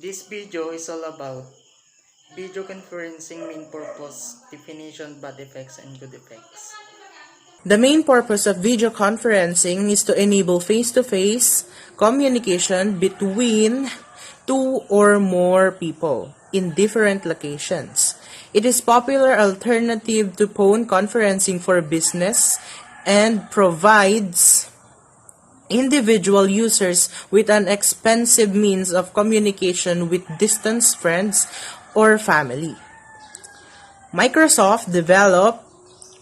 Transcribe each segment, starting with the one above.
This video is all about video conferencing main purpose, definition, bad effects, and good effects. The main purpose of video conferencing is to enable face-to-face communication between two or more people in different locations. It is popular alternative to phone conferencing for business and provides individual users with an expensive means of communication with distant friends or family. Microsoft developed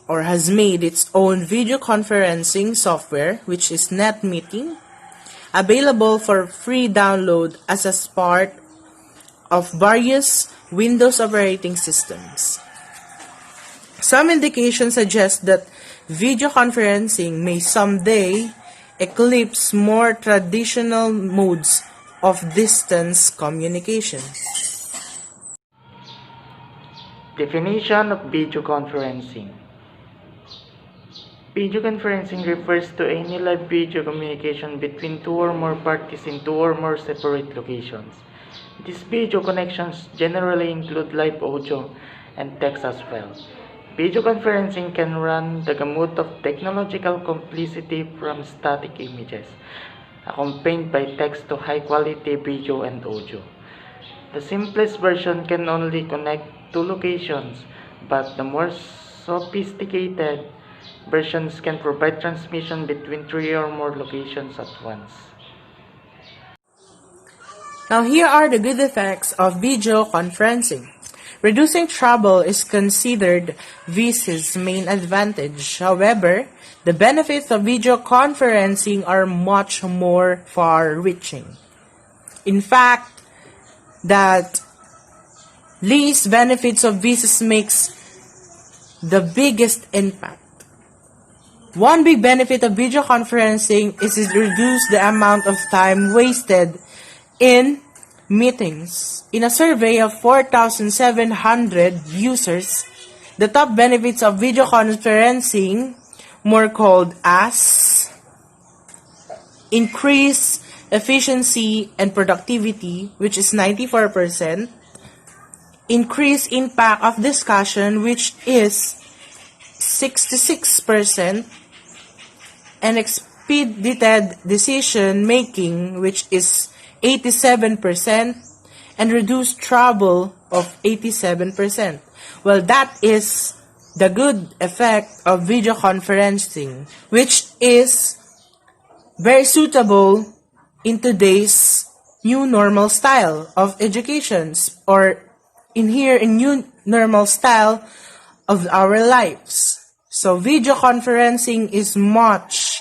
or has made its own video conferencing software, which is NetMeeting, available for free download as a part of various Windows operating systems. Some indications suggest that video conferencing may someday eclipse more traditional modes of distance communication. Definition of video conferencing. Video conferencing refers to any live video communication between two or more parties in two or more separate locations. These video connections generally include live audio and text as well. Video conferencing can run the gamut of technological complexity from static images, accompanied by text to high-quality video and audio. The simplest version can only connect two locations, but the more sophisticated versions can provide transmission between three or more locations at once. Now here are the good effects of video conferencing. Reducing travel is considered VC's main advantage. However, the benefits of video conferencing are much more far-reaching. In fact, that least benefits of VCs makes the biggest impact. One big benefit of video conferencing is it reduces the amount of time wasted in meetings. In a survey of 4,700 users, the top benefits of video conferencing were called as increase efficiency and productivity, which is 94%, increase impact of discussion, which is 66%, and expedited decision making, which is 87%, and reduced travel of 87%. Well, that is the good effect of video conferencing, which is very suitable in today's new normal style of educations, or in new normal style of our lives. So video conferencing is much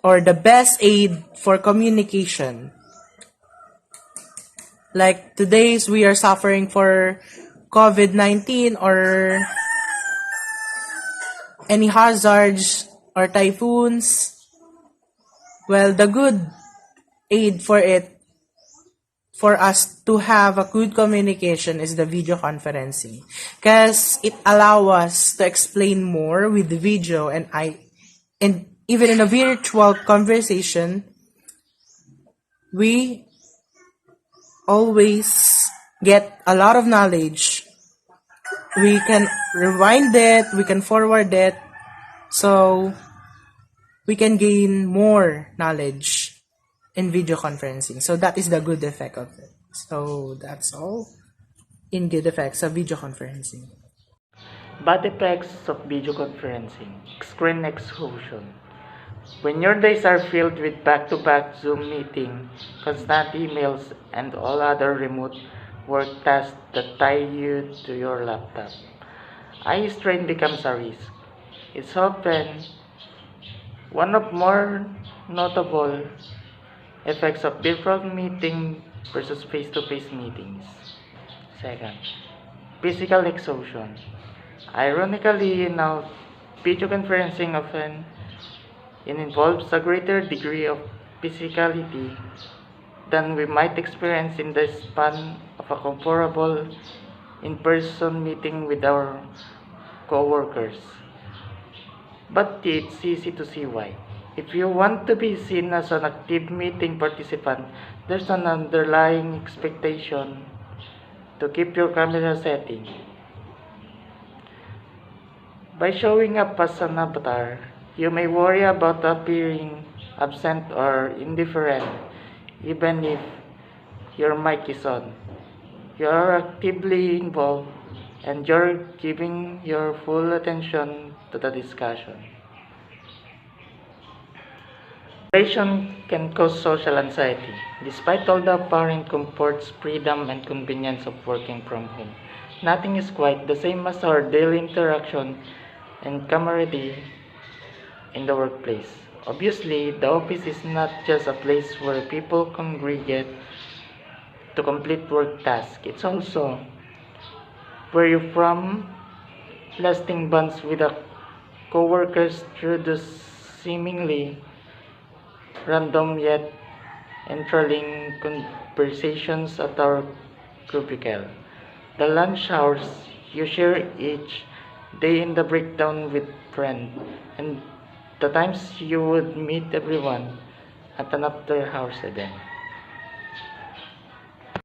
or the best aid for communication. Like today's we are suffering for COVID-19 or any hazards or typhoons. Well, the good aid for it, for us to have a good communication, is the video conferencing, because it allows us to explain more with the video, and even in a virtual conversation, we always get a lot of knowledge. We can rewind it, we can forward it, so we can gain more knowledge in video conferencing. So that is the good effect of it. So that's all in good effects of video conferencing. Bad effects of video conferencing. Screen exhaustion. When your days are filled with back-to-back Zoom meeting, constant emails, and all other remote work tasks that tie you to your laptop, eye strain becomes a risk. It's often one of more notable effects of virtual meeting versus face-to-face meetings. Second, physical exhaustion. Ironically, now video conferencing often involves a greater degree of physicality than we might experience in the span of a comparable in-person meeting with our co-workers. But it's easy to see why. If you want to be seen as an active meeting participant, there's an underlying expectation to keep your camera setting. By showing up as an avatar, you may worry about appearing absent or indifferent even if your mic is on. You are actively involved and you're giving your full attention to the discussion. Isolation can cause social anxiety. Despite all the apparent comforts, freedom, and convenience of working from home, nothing is quite the same as our daily interaction and camaraderie in the workplace. Obviously, the office is not just a place where people congregate to complete work tasks. It's also where you form lasting bonds with the coworkers through the seemingly random yet enthralling conversations at our cubicle. The lunch hours you share each day in the breakdown with friends, and the times you would meet everyone at an after hours event.